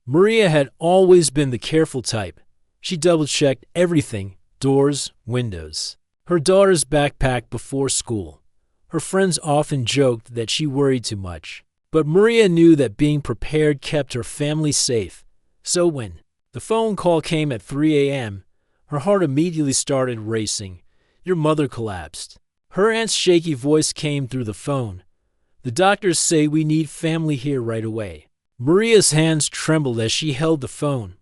Maria had always been the careful type. She double-checked everything, doors, windows. Her daughter's backpack before school. Her friends often joked that she worried too much. But Maria knew that being prepared kept her family safe. So when the phone call came at 3 a.m., her heart immediately started racing. Your mother collapsed. Her aunt's shaky voice came through the phone. The doctors say we need family here right away. Maria's hands trembled as she held the phone.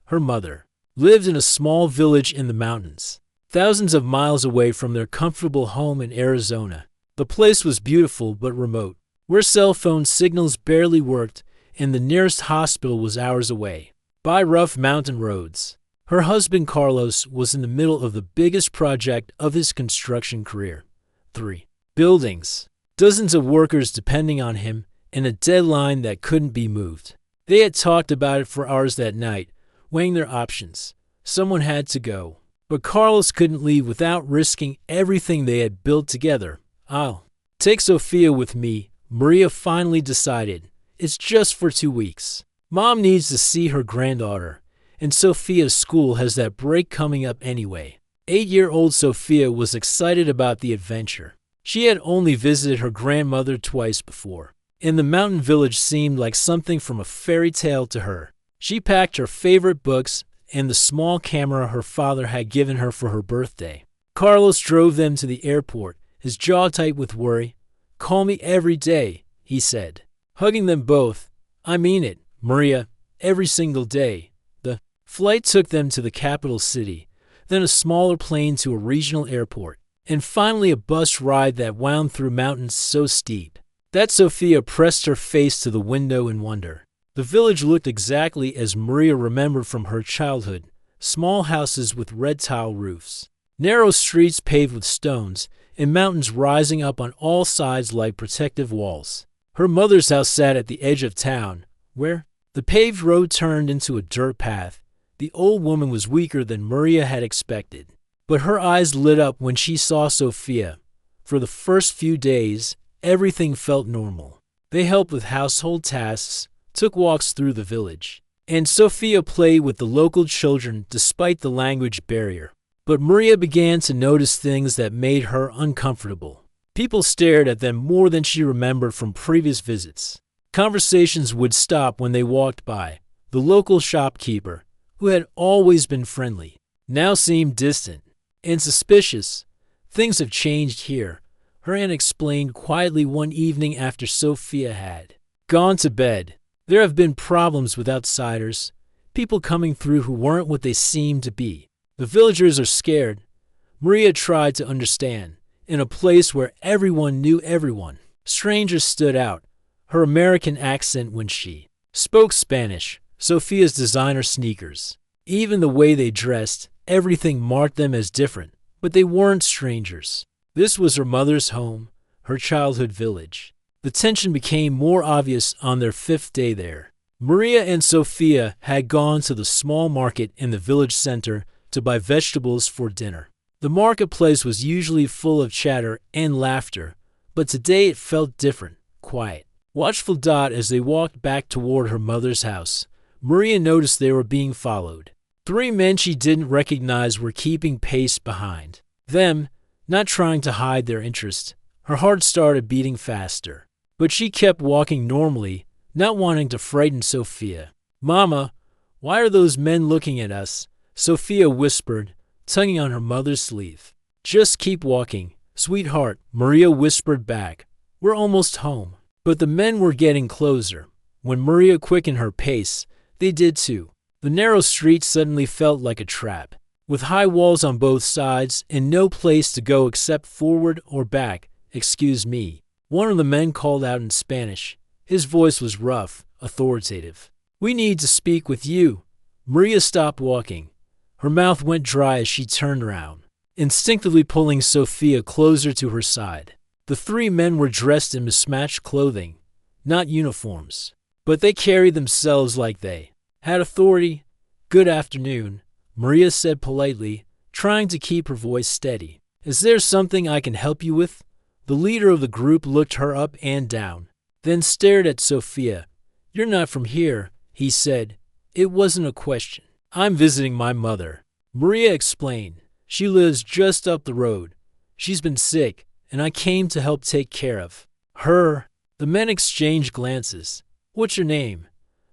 Her mother lived in a small village in the mountains, thousands of miles away from their comfortable home in Arizona. The place was beautiful but remote, where cell phone signals barely worked, and the nearest hospital was hours away, by rough mountain roads. Her husband Carlos was in the middle of the biggest project of his construction career. 3 buildings, dozens of workers depending on him, and a deadline that couldn't be moved. They had talked about it for hours that night, weighing their options. Someone had to go. But Carlos couldn't leave without risking everything they had built together. I'll take Sophia with me, Maria finally decided. It's just for 2 weeks. Mom needs to see her granddaughter, and Sophia's school has that break coming up anyway. 8-year-old Sophia was excited about the adventure. She had only visited her grandmother twice before, and the mountain village seemed like something from a fairy tale to her. She packed her favorite books and the small camera her father had given her for her birthday. Carlos drove them to the airport, his jaw tight with worry. "Call me every day," he said, hugging them both. "I mean it, Maria, every single day." The flight took them to the capital city, then a smaller plane to a regional airport, and finally a bus ride that wound through mountains so steep that Sophia pressed her face to the window in wonder. The village looked exactly as Maria remembered from her childhood, small houses with red tile roofs, narrow streets paved with stones, and mountains rising up on all sides like protective walls. Her mother's house sat at the edge of town, where the paved road turned into a dirt path. The old woman was weaker than Maria had expected, but her eyes lit up when she saw Sophia. For the first few days, everything felt normal. They helped with household tasks, took walks through the village, and Sophia played with the local children despite the language barrier. But Maria began to notice things that made her uncomfortable. People stared at them more than she remembered from previous visits. Conversations would stop when they walked by. The local shopkeeper, who had always been friendly, now seemed distant and suspicious. "Things have changed here," her aunt explained quietly one evening after Sophia had gone to bed. "There have been problems with outsiders, people coming through who weren't what they seemed to be. The villagers are scared." Maria tried to understand. In a place where everyone knew everyone, strangers stood out. Her American accent when she spoke Spanish, Sophia's designer sneakers, even the way they dressed, everything marked them as different, but they weren't strangers. This was her mother's home, her childhood village. The tension became more obvious on their 5th day there. Maria and Sophia had gone to the small market in the village center to buy vegetables for dinner. The marketplace was usually full of chatter and laughter, but today it felt different, quiet. Watchful dot as they walked back toward her mother's house, Maria noticed they were being followed. 3 men she didn't recognize were keeping pace behind them, not trying to hide their interest. Her heart started beating faster, but she kept walking normally, not wanting to frighten Sophia. "Mama, why are those men looking at us?" Sophia whispered, tugging on her mother's sleeve. "Just keep walking, sweetheart," Maria whispered back. "We're almost home." But the men were getting closer. When Maria quickened her pace, they did too. The narrow street suddenly felt like a trap, with high walls on both sides and no place to go except forward or back. "Excuse me," one of the men called out in Spanish. His voice was rough, authoritative. "We need to speak with you." Maria stopped walking. Her mouth went dry as she turned around, instinctively pulling Sophia closer to her side. The 3 men were dressed in mismatched clothing, not uniforms, but they carried themselves like they had authority. "Good afternoon," Maria said politely, trying to keep her voice steady. "Is there something I can help you with?" The leader of the group looked her up and down, then stared at Sophia. "You're not from here," he said, It wasn't a question. I'm visiting my mother, Maria explained. She lives just up the road. She's been sick, and I came to help take care of her. The men exchanged glances. What's your name?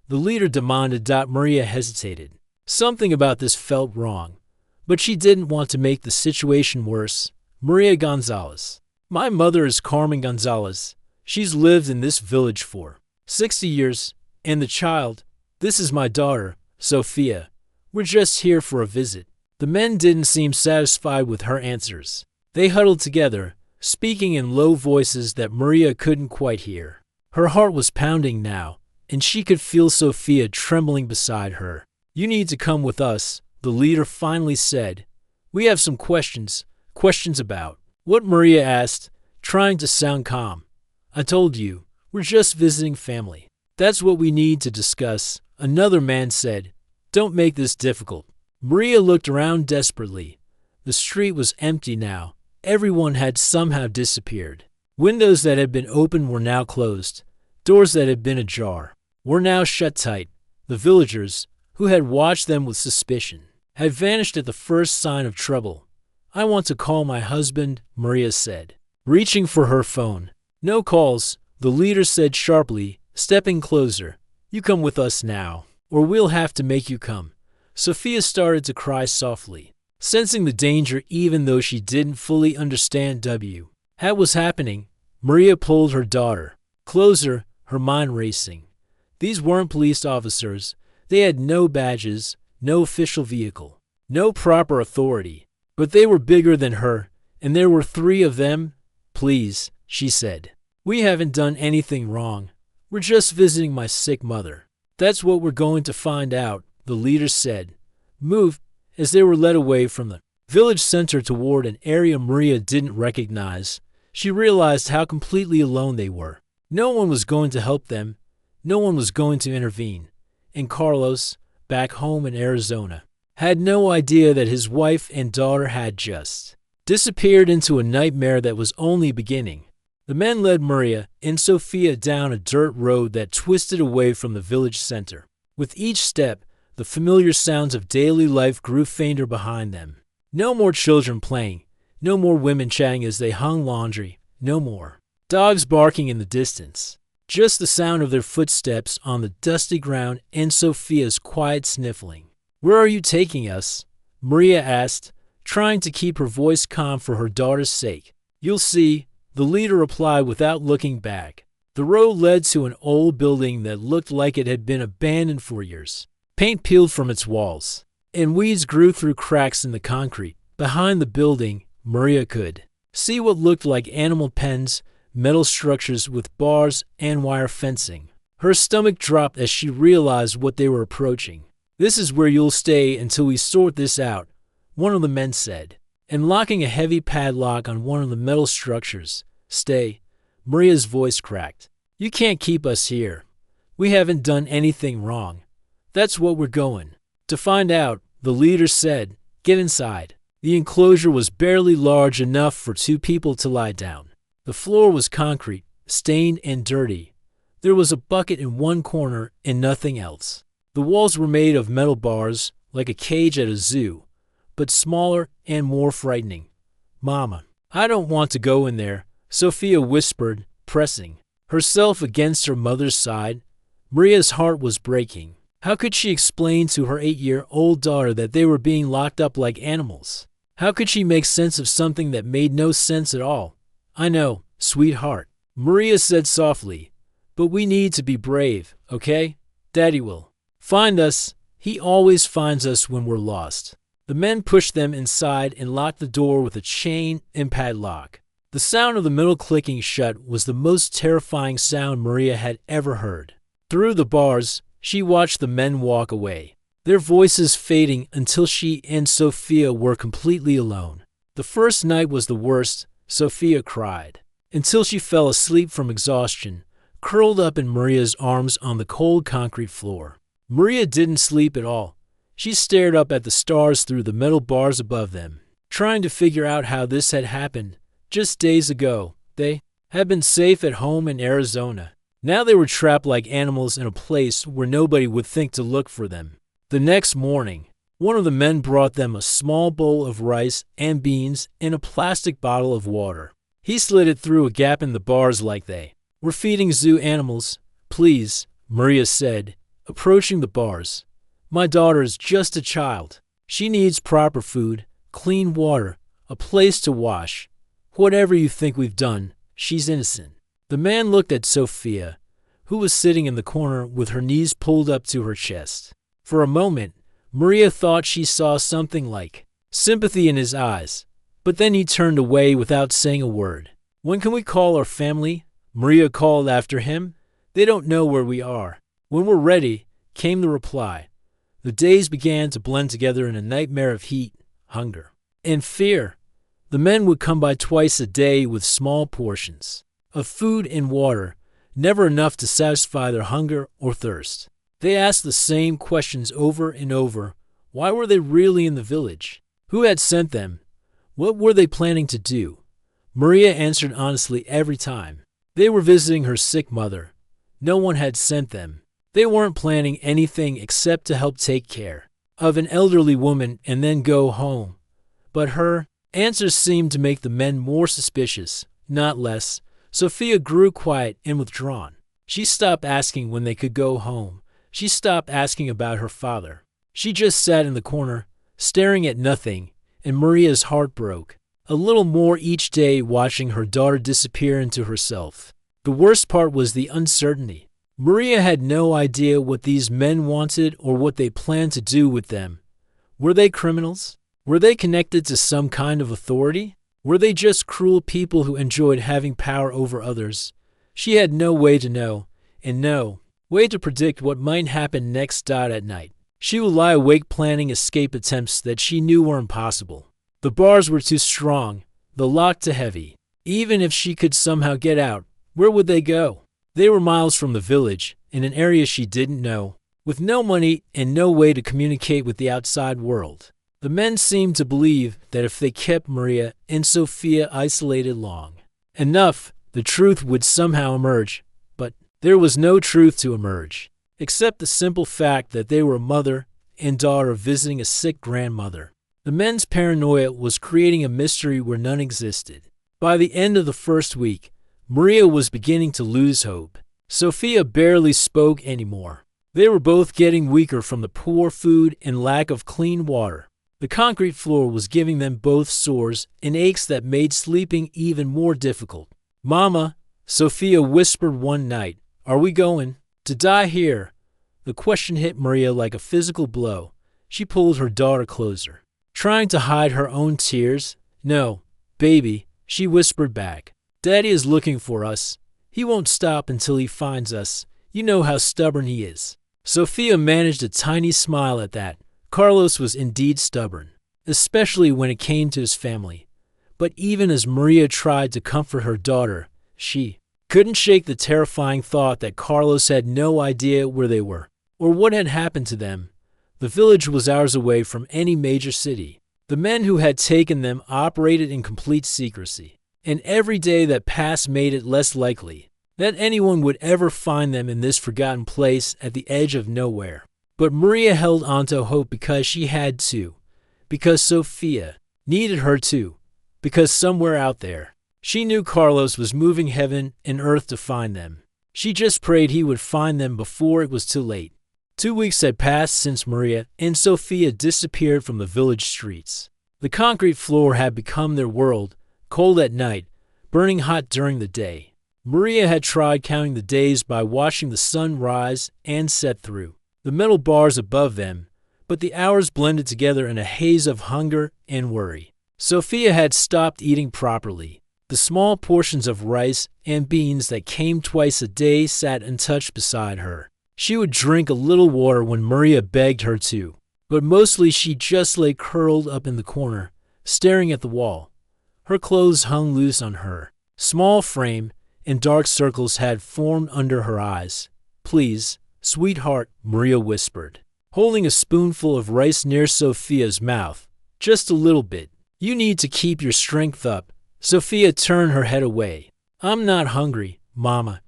The leader demanded. Maria hesitated. Something about this felt wrong, but she didn't want to make the situation worse. Maria Gonzalez. My mother is Carmen Gonzalez. She's lived in this village for 60 years, and the child, this is my daughter, Sophia. We're just here for a visit. The men didn't seem satisfied with her answers. They huddled together, speaking in low voices that Maria couldn't quite hear. Her heart was pounding now, and she could feel Sophia trembling beside her. You need to come with us, the leader finally said. We have some questions about what? Maria asked, trying to sound calm. I told you, we're just visiting family. That's what we need to discuss, another man said. Don't make this difficult. Maria looked around desperately. The street was empty now. Everyone had somehow disappeared. Windows that had been open were now closed. Doors that had been ajar were now shut tight. The villagers, who had watched them with suspicion, had vanished at the first sign of trouble. I want to call my husband, Maria said, reaching for her phone. No calls, the leader said sharply, stepping closer. You come with us now, or we'll have to make you come. Sophia started to cry softly, sensing the danger even though she didn't fully understand what was happening. Maria pulled her daughter closer, her mind racing. These weren't police officers. They had no badges, no official vehicle, no proper authority. But they were bigger than her, and there were 3 of them. Please, she said. We haven't done anything wrong. We're just visiting my sick mother. That's what we're going to find out, the leader said. Move, as they were led away from the village center toward an area Maria didn't recognize. She realized how completely alone they were. No one was going to help them. No one was going to intervene. And Carlos, back home in Arizona, had no idea that his wife and daughter had just disappeared into a nightmare that was only beginning. The men led Maria and Sophia down a dirt road that twisted away from the village center. With each step, the familiar sounds of daily life grew fainter behind them. No more children playing, no more women chatting as they hung laundry, no more dogs barking in the distance. Just the sound of their footsteps on the dusty ground and Sophia's quiet sniffling. Where are you taking us? Maria asked, trying to keep her voice calm for her daughter's sake. You'll see, the leader replied without looking back. The road led to an old building that looked like it had been abandoned for years. Paint peeled from its walls, and weeds grew through cracks in the concrete. Behind the building, Maria could see what looked like animal pens, metal structures with bars and wire fencing. Her stomach dropped as she realized what they were approaching. This is where you'll stay until we sort this out, one of the men said, and locking a heavy padlock on one of the metal structures. Stay, Maria's voice cracked. You can't keep us here. We haven't done anything wrong. That's what we're going to find out, the leader said. Get inside. The enclosure was barely large enough for 2 people to lie down. The floor was concrete, stained and dirty. There was a bucket in one corner and nothing else. The walls were made of metal bars, like a cage at a zoo, but smaller and more frightening. Mama, I don't want to go in there, Sophia whispered, pressing herself against her mother's side. Maria's heart was breaking. How could she explain to her 8-year-old daughter that they were being locked up like animals? How could she make sense of something that made no sense at all? I know, sweetheart, Maria said softly, but we need to be brave, okay? Daddy will find us. He always finds us when we're lost. The men pushed them inside and locked the door with a chain and padlock. The sound of the metal clicking shut was the most terrifying sound Maria had ever heard. Through the bars, she watched the men walk away, their voices fading until she and Sophia were completely alone. The first night was the worst, Sophia cried, until she fell asleep from exhaustion, curled up in Maria's arms on the cold concrete floor. Maria didn't sleep at all. She stared up at the stars through the metal bars above them, trying to figure out how this had happened. Just days ago, they had been safe at home in Arizona. Now they were trapped like animals in a place where nobody would think to look for them. The next morning, one of the men brought them a small bowl of rice and beans and a plastic bottle of water. He slid it through a gap in the bars like they were feeding zoo animals. "Please," Maria said, approaching the bars. "My daughter is just a child. She needs proper food, clean water, a place to wash. Whatever you think we've done, she's innocent." The man looked at Sophia, who was sitting in the corner with her knees pulled up to her chest. For a moment, Maria thought she saw something like sympathy in his eyes, but then he turned away without saying a word. "When can we call our family?" Maria called after him. "They don't know where we are." "When we're ready," came the reply. The days began to blend together in a nightmare of heat, hunger, and fear. The men would come by twice a day with small portions of food and water, never enough to satisfy their hunger or thirst. They asked the same questions over and over. Why were they really in the village? Who had sent them? What were they planning to do? Maria answered honestly every time. They were visiting her sick mother. No one had sent them. They weren't planning anything except to help take care of an elderly woman and then go home. But her answers seemed to make the men more suspicious, not less. Sophia grew quiet and withdrawn. She stopped asking when they could go home. She stopped asking about her father. She just sat in the corner, staring at nothing, and Maria's heart broke. A little more each day watching her daughter disappear into herself. The worst part was the uncertainty. Maria had no idea what these men wanted or what they planned to do with them. Were they criminals? Were they connected to some kind of authority? Were they just cruel people who enjoyed having power over others? She had no way to know, and no way to predict what might happen next. At night, she would lie awake planning escape attempts that she knew were impossible. The bars were too strong, the lock too heavy. Even if she could somehow get out, where would they go? They were miles from the village, in an area she didn't know, with no money and no way to communicate with the outside world. The men seemed to believe that if they kept Maria and Sophia isolated long enough, the truth would somehow emerge. But there was no truth to emerge, except the simple fact that they were a mother and daughter visiting a sick grandmother. The men's paranoia was creating a mystery where none existed. By the end of the first week, Maria was beginning to lose hope. Sophia barely spoke anymore. They were both getting weaker from the poor food and lack of clean water. The concrete floor was giving them both sores and aches that made sleeping even more difficult. "Mama," Sophia whispered one night, "are we going to die here?" The question hit Maria like a physical blow. She pulled her daughter closer, trying to hide her own tears. "No, baby," she whispered back. "Daddy is looking for us. He won't stop until he finds us. You know how stubborn he is." Sophia managed a tiny smile at that. Carlos was indeed stubborn, especially when it came to his family. But even as Maria tried to comfort her daughter, she couldn't shake the terrifying thought that Carlos had no idea where they were or what had happened to them. The village was hours away from any major city. The men who had taken them operated in complete secrecy, and every day that passed made it less likely that anyone would ever find them in this forgotten place at the edge of nowhere. But Maria held onto hope because she had to, because Sophia needed her to, because somewhere out there, she knew Carlos was moving heaven and earth to find them. She just prayed he would find them before it was too late. 2 weeks had passed since Maria and Sophia disappeared from the village streets. The concrete floor had become their world, cold at night, burning hot during the day. Maria had tried counting the days by watching the sun rise and set through the metal bars above them, but the hours blended together in a haze of hunger and worry. Sophia had stopped eating properly. The small portions of rice and beans that came twice a day sat untouched beside her. She would drink a little water when Maria begged her to, but mostly she just lay curled up in the corner, staring at the wall. Her clothes hung loose on her small frame, and dark circles had formed under her eyes. "Please, sweetheart," Maria whispered, holding a spoonful of rice near Sophia's mouth. "Just a little bit. You need to keep your strength up." Sophia turned her head away. "I'm not hungry, Mama."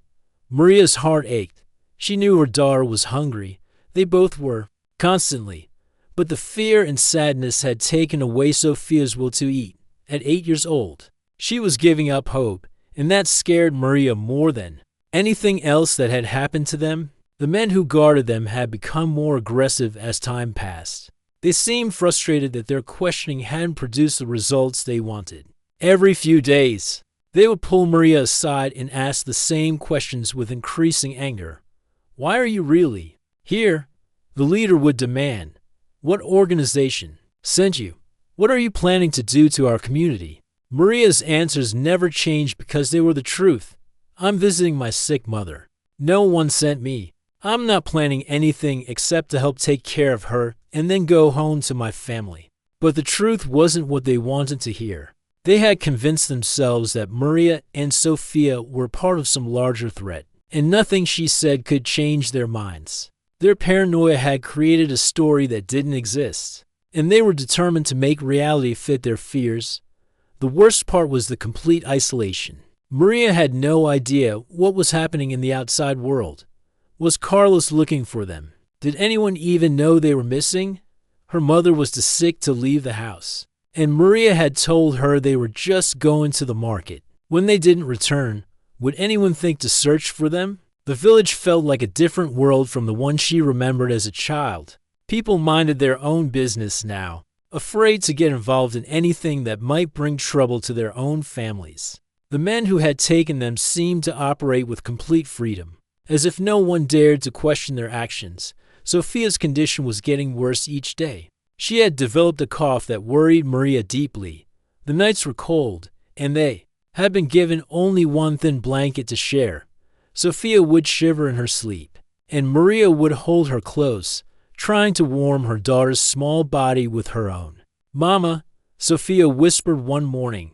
Maria's heart ached. She knew her daughter was hungry. They both were, constantly. But the fear and sadness had taken away Sophia's will to eat. At 8 years old, she was giving up hope, and that scared Maria more than anything else that had happened to them. The men who guarded them had become more aggressive as time passed. They seemed frustrated that their questioning hadn't produced the results they wanted. Every few days, they would pull Maria aside and ask the same questions with increasing anger. "Why are you really here?" the leader would demand. "What organization sent you? What are you planning to do to our community?" Maria's answers never changed because they were the truth. "I'm visiting my sick mother. No one sent me. I'm not planning anything except to help take care of her and then go home to my family." But the truth wasn't what they wanted to hear. They had convinced themselves that Maria and Sophia were part of some larger threat, and nothing she said could change their minds. Their paranoia had created a story that didn't exist, and they were determined to make reality fit their fears. The worst part was the complete isolation. Maria had no idea what was happening in the outside world. Was Carlos looking for them? Did anyone even know they were missing? Her mother was too sick to leave the house, and Maria had told her they were just going to the market. When they didn't return, would anyone think to search for them? The village felt like a different world from the one she remembered as a child. People minded their own business now, afraid to get involved in anything that might bring trouble to their own families. The men who had taken them seemed to operate with complete freedom, as if no one dared to question their actions. Sophia's condition was getting worse each day. She had developed a cough that worried Maria deeply. The nights were cold, and they had been given only one thin blanket to share. Sophia would shiver in her sleep, and Maria would hold her close, trying to warm her daughter's small body with her own. "Mama," Sophia whispered one morning,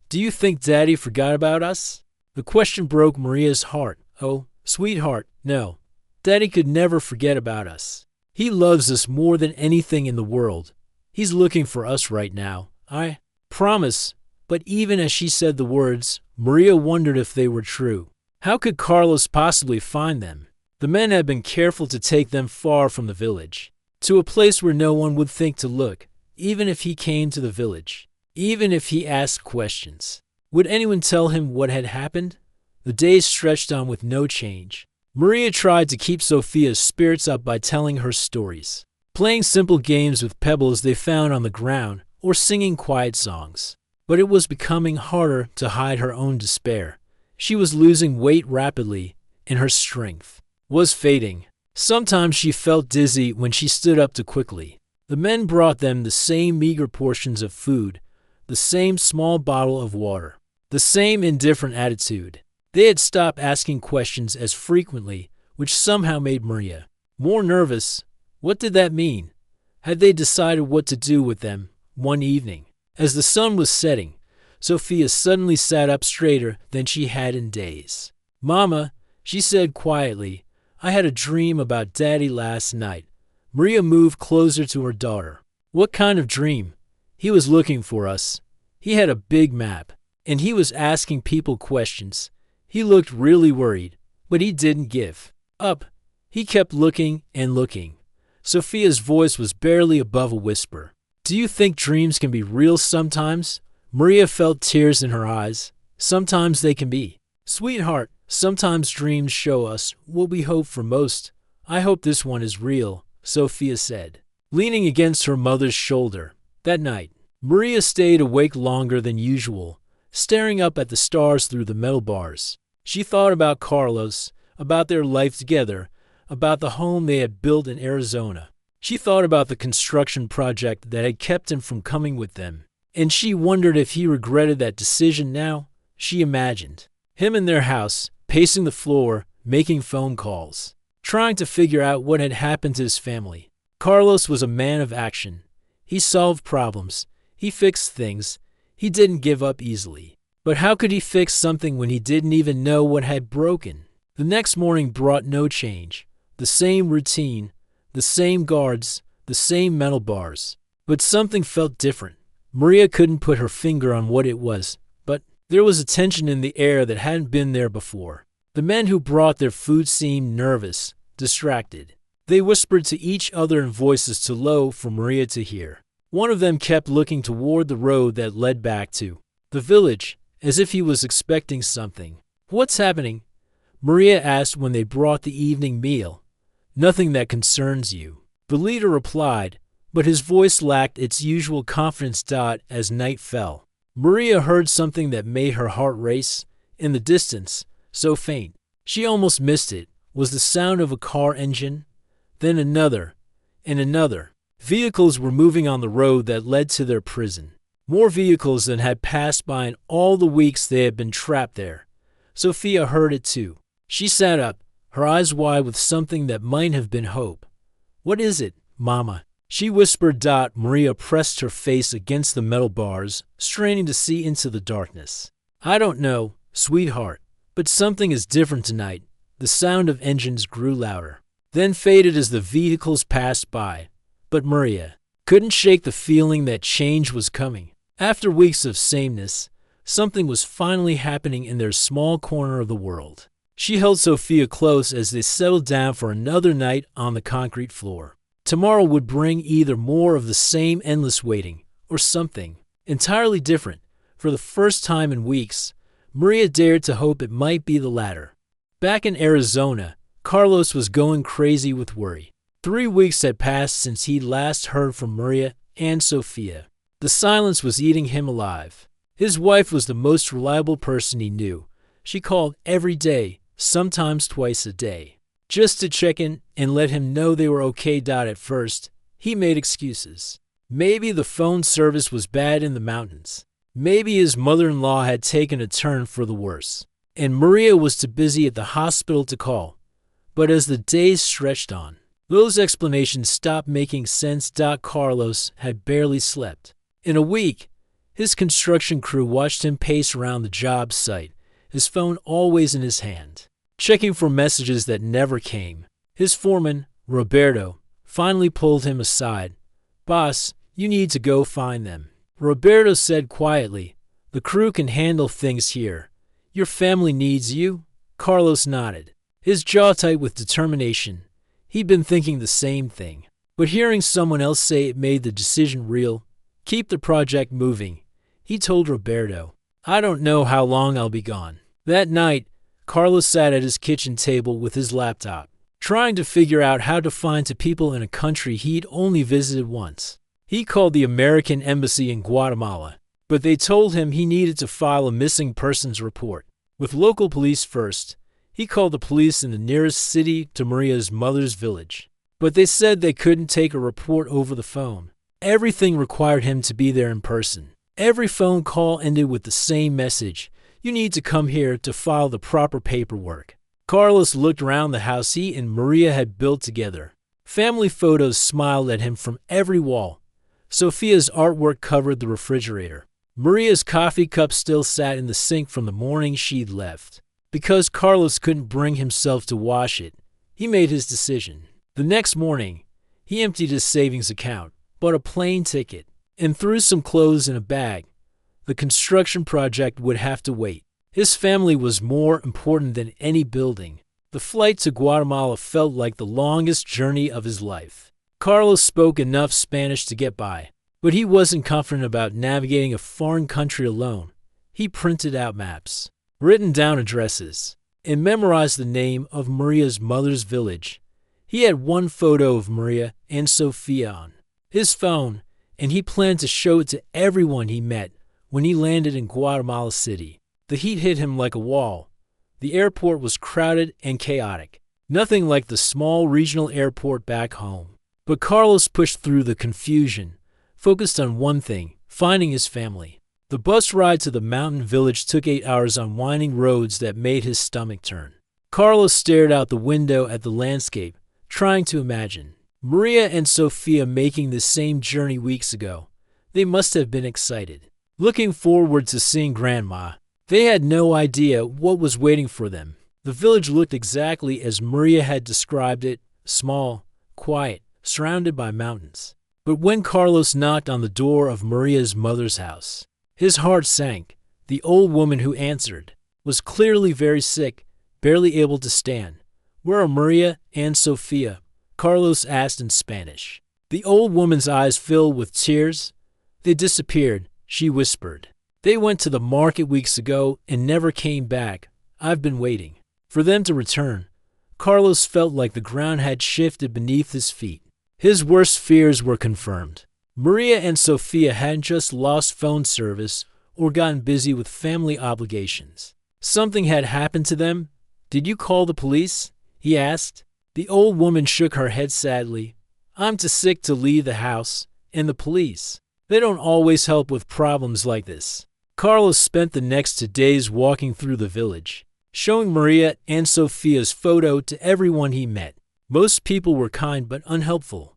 "do you think Daddy forgot about us?" The question broke Maria's heart. "Oh, sweetheart, no. Daddy could never forget about us. He loves us more than anything in the world. He's looking for us right now. I promise." But even as she said the words, Maria wondered if they were true. How could Carlos possibly find them? The men had been careful to take them far from the village, to a place where no one would think to look, even if he came to the village, even if he asked questions. Would anyone tell him what had happened? The days stretched on with no change. Maria tried to keep Sophia's spirits up by telling her stories, playing simple games with pebbles they found on the ground, or singing quiet songs. But it was becoming harder to hide her own despair. She was losing weight rapidly, and her strength was fading. Sometimes she felt dizzy when she stood up too quickly. The men brought them the same meager portions of food, the same small bottle of water, the same indifferent attitude. They had stopped asking questions as frequently, which somehow made Maria more nervous. What did that mean? Had they decided what to do with them? One evening, as the sun was setting, Sophia suddenly sat up straighter than she had in days. "Mama," she said quietly, "I had a dream about Daddy last night." Maria moved closer to her daughter. "What kind of dream?" "He was looking for us. He had a big map, and he was asking people questions. He looked really worried, but he didn't give up. He kept looking and looking." Sophia's voice was barely above a whisper. "Do you think dreams can be real sometimes?" Maria felt tears in her eyes. "Sometimes they can be. Sweetheart, sometimes dreams show us what we hope for most. I hope this one is real," Sophia said, leaning against her mother's shoulder. That night, Maria stayed awake longer than usual, staring up at the stars through the metal bars. She thought about Carlos, about their life together, about the home they had built in Arizona. She thought about the construction project that had kept him from coming with them, and she wondered if he regretted that decision now. She imagined him in their house, pacing the floor, making phone calls, trying to figure out what had happened to his family. Carlos was a man of action. He solved problems. He fixed things. He didn't give up easily. But how could he fix something when he didn't even know what had broken? The next morning brought no change. The same routine, the same guards, the same metal bars. But something felt different. Maria couldn't put her finger on what it was, but there was a tension in the air that hadn't been there before. The men who brought their food seemed nervous, distracted. They whispered to each other in voices too low for Maria to hear. One of them kept looking toward the road that led back to the village, as if he was expecting something. "What's happening?" Maria asked when they brought the evening meal. "Nothing that concerns you," the leader replied, but his voice lacked its usual confidence. As night fell, Maria heard something that made her heart race. In the distance, so faint, she almost missed it, was the sound of a car engine. Then another, and another. Vehicles were moving on the road that led to their prison. More vehicles than had passed by in all the weeks they had been trapped there. Sophia heard it too. She sat up, her eyes wide with something that might have been hope. "What is it, Mama?" she whispered. Maria pressed her face against the metal bars, straining to see into the darkness. "I don't know, sweetheart, but something is different tonight." The sound of engines grew louder, then faded as the vehicles passed by. But Maria couldn't shake the feeling that change was coming. After weeks of sameness, something was finally happening in their small corner of the world. She held Sophia close as they settled down for another night on the concrete floor. Tomorrow would bring either more of the same endless waiting, or something entirely different. For the first time in weeks, Maria dared to hope it might be the latter. Back in Arizona, Carlos was going crazy with worry. 3 weeks had passed since he last heard from Maria and Sophia. The silence was eating him alive. His wife was the most reliable person he knew. She called every day, sometimes twice a day, just to check in and let him know they were okay. At first, he made excuses. Maybe the phone service was bad in the mountains. Maybe his mother-in-law had taken a turn for the worse, and Maria was too busy at the hospital to call. But as the days stretched on, those explanations stopped making sense. Carlos had barely slept. In a week, his construction crew watched him pace around the job site, his phone always in his hand, checking for messages that never came. His foreman, Roberto, finally pulled him aside. "Boss, you need to go find them," Roberto said quietly. "The crew can handle things here. Your family needs you." Carlos nodded, his jaw tight with determination. He'd been thinking the same thing, but hearing someone else say it made the decision real. "Keep the project moving," he told Roberto. "I don't know how long I'll be gone." That night, Carlos sat at his kitchen table with his laptop, trying to figure out how to find two people in a country he'd only visited once. He called the American embassy in Guatemala, but they told him he needed to file a missing persons report with local police first. He called the police in the nearest city to Maria's mother's village, but they said they couldn't take a report over the phone. Everything required him to be there in person. Every phone call ended with the same message: "You need to come here to file the proper paperwork." Carlos looked around the house he and Maria had built together. Family photos smiled at him from every wall. Sophia's artwork covered the refrigerator. Maria's coffee cup still sat in the sink from the morning she'd left. Because Carlos couldn't bring himself to wash it, he made his decision. The next morning, he emptied his savings account, bought a plane ticket, and threw some clothes in a bag. The construction project would have to wait. His family was more important than any building. The flight to Guatemala felt like the longest journey of his life. Carlos spoke enough Spanish to get by, but he wasn't confident about navigating a foreign country alone. He printed out maps, written down addresses, and memorized the name of Maria's mother's village. He had one photo of Maria and Sophia on his phone, and he planned to show it to everyone he met when he landed in Guatemala City. The heat hit him like a wall. The airport was crowded and chaotic, nothing like the small regional airport back home. But Carlos pushed through the confusion, focused on one thing: finding his family. The bus ride to the mountain village took 8 hours on winding roads that made his stomach turn. Carlos stared out the window at the landscape, trying to imagine Maria and Sophia making the same journey weeks ago. They must have been excited, looking forward to seeing Grandma. They had no idea what was waiting for them. The village looked exactly as Maria had described it: small, quiet, surrounded by mountains. But when Carlos knocked on the door of Maria's mother's house, his heart sank. The old woman who answered was clearly very sick, barely able to stand. "Where are Maria and Sofia?" Carlos asked in Spanish. The old woman's eyes filled with tears. "They disappeared," she whispered. "They went to the market weeks ago and never came back. I've been waiting for them to return." Carlos felt like the ground had shifted beneath his feet. His worst fears were confirmed. Maria and Sofia hadn't just lost phone service or gotten busy with family obligations. Something had happened to them. "Did you call the police?" he asked. The old woman shook her head sadly. "I'm too sick to leave the house, and the police, they don't always help with problems like this." Carlos spent the next 2 days walking through the village, showing Maria and Sofia's photo to everyone he met. Most people were kind but unhelpful.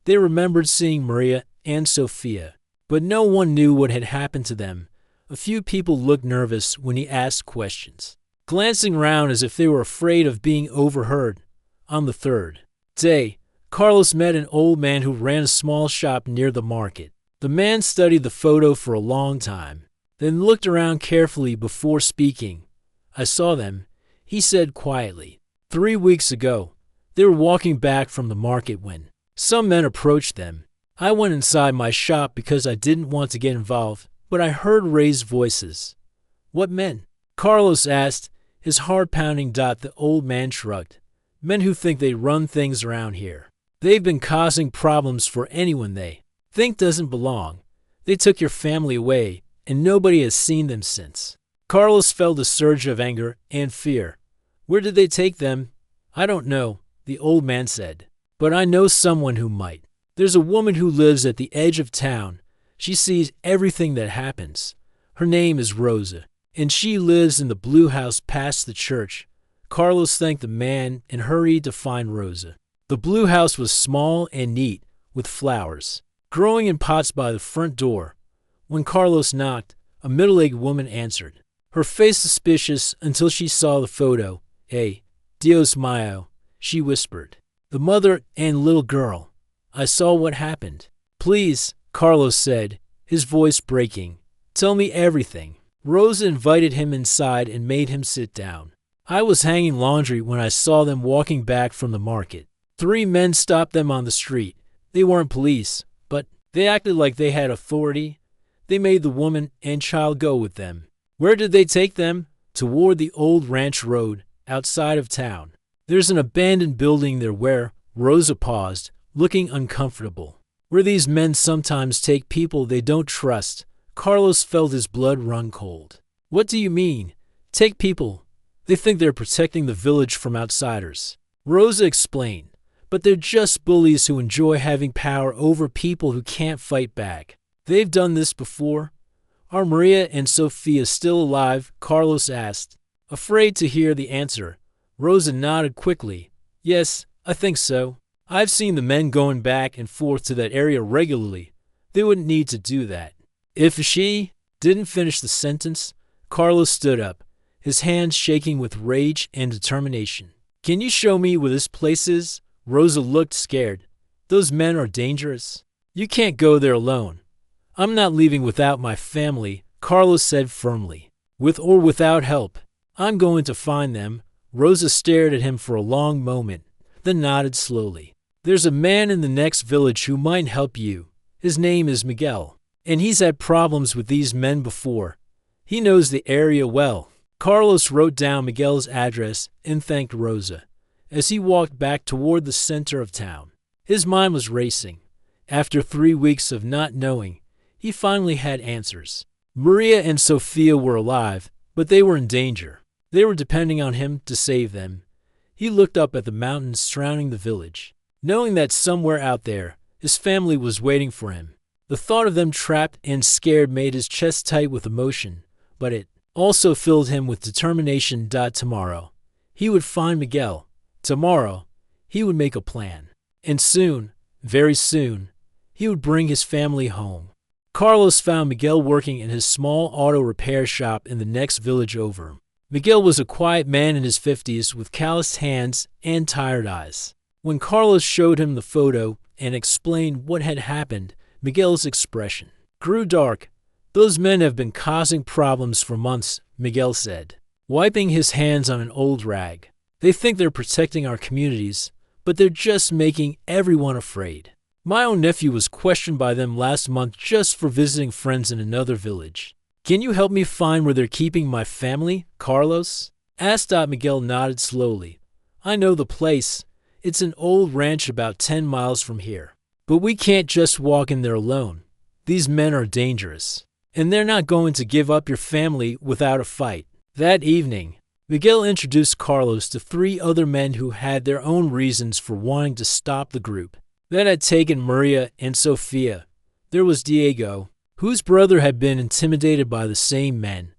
They remembered seeing Maria and Sofia, but no one knew what had happened to them. A few people looked nervous when he asked questions, glancing around as if they were afraid of being overheard. On the 3rd day, Carlos met an old man who ran a small shop near the market. The man studied the photo for a long time, then looked around carefully before speaking. "I saw them," he said quietly. 3 weeks ago, they were walking back from the market when some men approached them. I went inside my shop because I didn't want to get involved, but I heard raised voices." "What men?" Carlos asked, his heart pounding. The old man shrugged. "Men who think they run things around here. They've been causing problems for anyone they think doesn't belong. They took your family away, and nobody has seen them since." Carlos felt a surge of anger and fear. "Where did they take them?" "I don't know," the old man said, "but I know someone who might. There's a woman who lives at the edge of town. She sees everything that happens. Her name is Rosa, and she lives in the blue house past the church." Carlos thanked the man and hurried to find Rosa. The blue house was small and neat, with flowers growing in pots by the front door. When Carlos knocked, a middle-aged woman answered, her face suspicious until she saw the photo. "Hey, Dios mío," she whispered. "The mother and little girl. I saw what happened." "Please," Carlos said, his voice breaking, "tell me everything." Rosa invited him inside and made him sit down. "I was hanging laundry when I saw them walking back from the market. 3 men stopped them on the street. They weren't police, but they acted like they had authority. They made the woman and child go with them." "Where did they take them?" "Toward the old ranch road, outside of town. There's an abandoned building there where—" Rosa paused, looking uncomfortable. "Where these men sometimes take people they don't trust." Carlos felt his blood run cold. "What do you mean? Take people? They think they're protecting the village from outsiders." Rosa explained, "But they're just bullies who enjoy having power over people who can't fight back. They've done this before." "Are Maria and Sofia still alive?" Carlos asked. Afraid to hear the answer, Rosa nodded quickly. "Yes, I think so. I've seen the men going back and forth to that area regularly. They wouldn't need to do that." "If she didn't finish the sentence, Carlos stood up, his hands shaking with rage and determination. "Can you show me where this place is?" Rosa looked scared. "Those men are dangerous. You can't go there alone." "I'm not leaving without my family," Carlos said firmly. "With or without help, I'm going to find them." Rosa stared at him for a long moment, then nodded slowly. "There's a man in the next village who might help you. His name is Miguel, and he's had problems with these men before. He knows the area well." Carlos wrote down Miguel's address and thanked Rosa. As he walked back toward the center of town, his mind was racing. After 3 weeks of not knowing, he finally had answers. Maria and Sofia were alive, but they were in danger. They were depending on him to save them. He looked up at the mountains surrounding the village, knowing that somewhere out there, his family was waiting for him. The thought of them trapped and scared made his chest tight with emotion, but it also filled him with determination. Tomorrow, he would find Miguel. Tomorrow, he would make a plan. And soon, very soon, he would bring his family home. Carlos found Miguel working in his small auto repair shop in the next village over. Miguel was a quiet man in his 50s with calloused hands and tired eyes. When Carlos showed him the photo and explained what had happened, Miguel's expression grew dark. "Those men have been causing problems for months," Miguel said. wiping his hands on an old rag. They think they're protecting our communities, but they're just making everyone afraid. My own nephew was questioned by them last month just for visiting friends in another village. Can you help me find where they're keeping my family, Carlos? Asked. Miguel nodded slowly. I know the place. It's an old ranch about 10 miles from here. But we can't just walk in there alone. These men are dangerous. And they're not going to give up your family without a fight. That evening, Miguel introduced Carlos to 3 other men who had their own reasons for wanting to stop the group. That had taken Maria and Sofia. There was Diego, whose brother had been intimidated by the same men.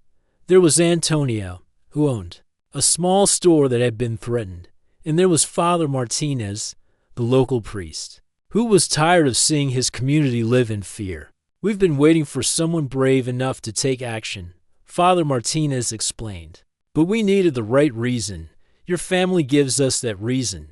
There was Antonio, who owned a small store that had been threatened. And there was Father Martinez, the local priest, who was tired of seeing his community live in fear. We've been waiting for someone brave enough to take action, Father Martinez explained. But we needed the right reason. Your family gives us that reason.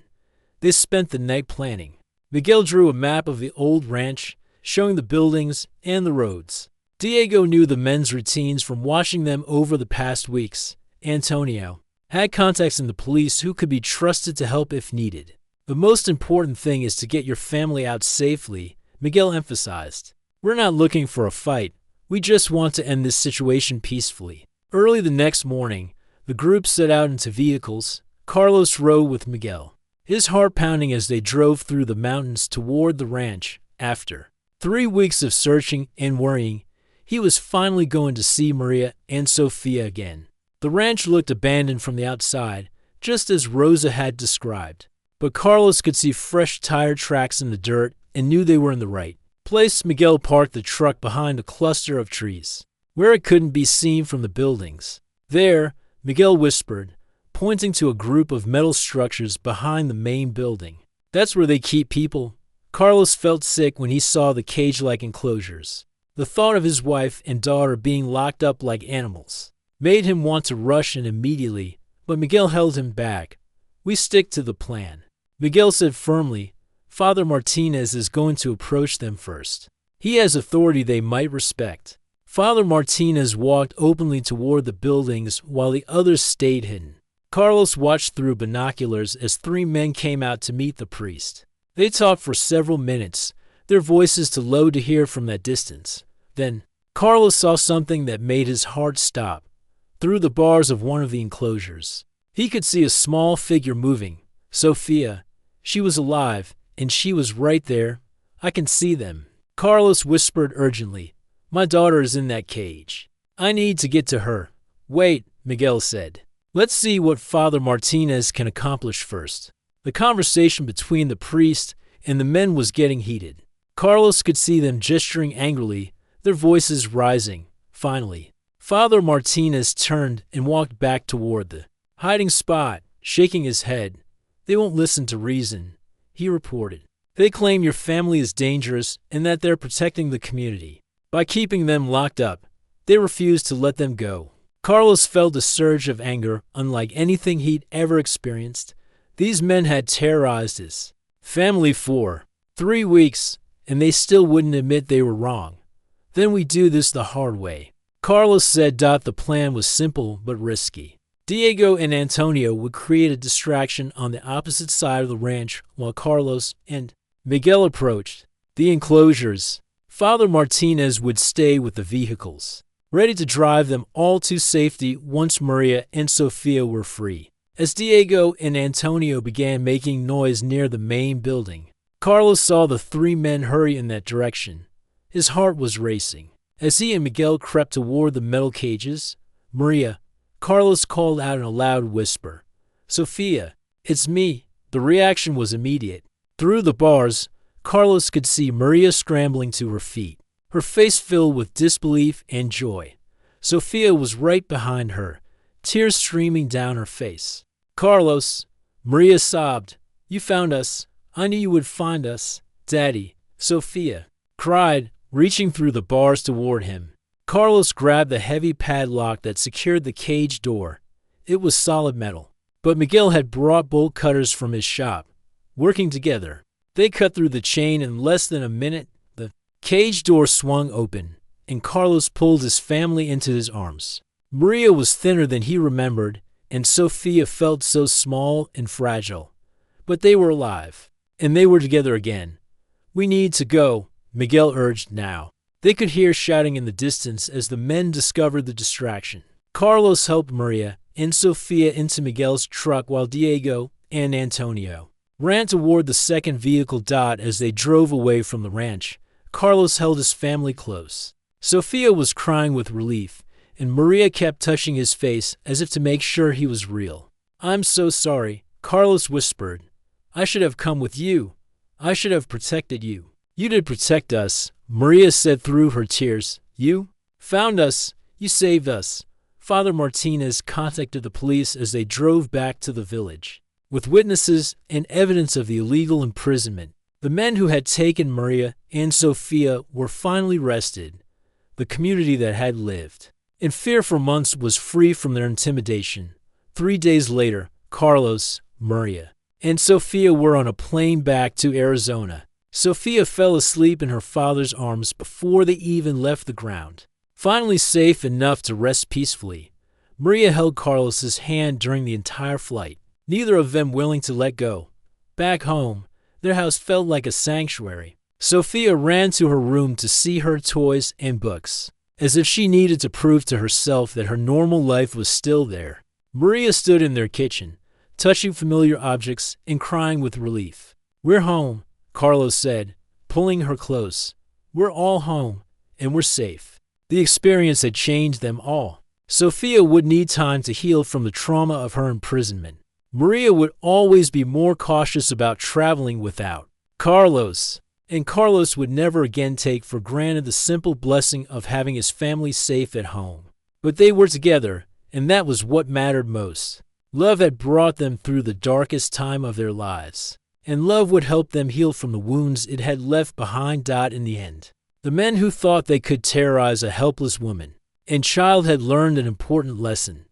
They spent the night planning. Miguel drew a map of the old ranch, showing the buildings and the roads. Diego knew the men's routines from watching them over the past weeks. Antonio had contacts in the police who could be trusted to help if needed. The most important thing is to get your family out safely, Miguel emphasized. We're not looking for a fight. We just want to end this situation peacefully. Early the next morning, the group set out into vehicles. Carlos rode with Miguel, his heart pounding as they drove through the mountains toward the ranch. After 3 weeks of searching and worrying, he was finally going to see Maria and Sofia again. The ranch looked abandoned from the outside, just as Rosa had described. But Carlos could see fresh tire tracks in the dirt and knew they were in the right place. Miguel parked the truck behind a cluster of trees, where it couldn't be seen from the buildings. There, Miguel whispered, pointing to a group of metal structures behind the main building. That's where they keep people. Carlos felt sick when he saw the cage-like enclosures. The thought of his wife and daughter being locked up like animals made him want to rush in immediately, but Miguel held him back. We stick to the plan, Miguel said firmly. Father Martinez is going to approach them first. He has authority they might respect. Father Martinez walked openly toward the buildings while the others stayed hidden. Carlos watched through binoculars as 3 men came out to meet the priest. They talked for several minutes, their voices too low to hear from that distance. Then, Carlos saw something that made his heart stop. Through the bars of one of the enclosures, he could see a small figure moving. Sofia. She was alive, and she was right there. I can see them. Carlos whispered urgently. My daughter is in that cage. I need to get to her. Wait, Miguel said. Let's see what Father Martinez can accomplish first. The conversation between the priest and the men was getting heated. Carlos could see them gesturing angrily, their voices rising. Finally, Father Martinez turned and walked back toward the hiding spot, shaking his head. They won't listen to reason, he reported. They claim your family is dangerous and that they're protecting the community. By keeping them locked up, they refuse to let them go. Carlos felt a surge of anger unlike anything he'd ever experienced. These men had terrorized his family for 3 weeks, and they still wouldn't admit they were wrong. Then we do this the hard way, Carlos said. The plan was simple but risky. Diego and Antonio would create a distraction on the opposite side of the ranch while Carlos and Miguel approached the enclosures. Father Martinez would stay with the vehicles, ready to drive them all to safety once Maria and Sofia were free. As Diego and Antonio began making noise near the main building, Carlos saw the 3 men hurry in that direction. His heart was racing. As he and Miguel crept toward the metal cages, Maria, Carlos called out in a loud whisper, Sofia, it's me. The reaction was immediate. Through the bars, Carlos could see Maria scrambling to her feet, her face filled with disbelief and joy. Sofia was right behind her, tears streaming down her face. Carlos, Maria sobbed, you found us. I knew you would find us. Daddy, Sofia cried, reaching through the bars toward him. Carlos grabbed the heavy padlock that secured the cage door. It was solid metal, but Miguel had brought bolt cutters from his shop. Working together, they cut through the chain in less than a minute. The cage door swung open, and Carlos pulled his family into his arms. Maria was thinner than he remembered, and Sophia felt so small and fragile. But they were alive, and they were together again. "We need to go," Miguel urged now. They could hear shouting in the distance as the men discovered the distraction. Carlos helped Maria and Sophia into Miguel's truck while Diego and Antonio ran toward the second vehicle. As they drove away from the ranch, Carlos held his family close. Sophia was crying with relief, and Maria kept touching his face as if to make sure he was real. "I'm so sorry," Carlos whispered. "I should have come with you. I should have protected you." "You did protect us," Maria said through her tears. "You found us. You saved us." Father Martinez contacted the police as they drove back to the village, with witnesses and evidence of the illegal imprisonment. The men who had taken Maria and Sophia were finally arrested. The community that had lived in fear for months was free from their intimidation. 3 days later, Carlos, Maria, and Sophia were on a plane back to Arizona. Sophia fell asleep in her father's arms before they even left the ground. Finally safe enough to rest peacefully, Maria held Carlos's hand during the entire flight, neither of them willing to let go. Back home, their house felt like a sanctuary. Sophia ran to her room to see her toys and books, as if she needed to prove to herself that her normal life was still there. Maria stood in their kitchen, touching familiar objects and crying with relief. "We're home," Carlos said, pulling her close. "We're all home, and we're safe." The experience had changed them all. Sophia would need time to heal from the trauma of her imprisonment. Maria would always be more cautious about traveling without Carlos, and Carlos would never again take for granted the simple blessing of having his family safe at home. But they were together, and that was what mattered most. Love had brought them through the darkest time of their lives, and love would help them heal from the wounds it had left behind. In the end, the men who thought they could terrorize a helpless woman and child had learned an important lesson.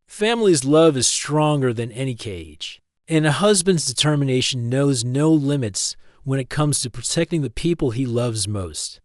Family's love is stronger than any cage, and a husband's determination knows no limits when it comes to protecting the people he loves most.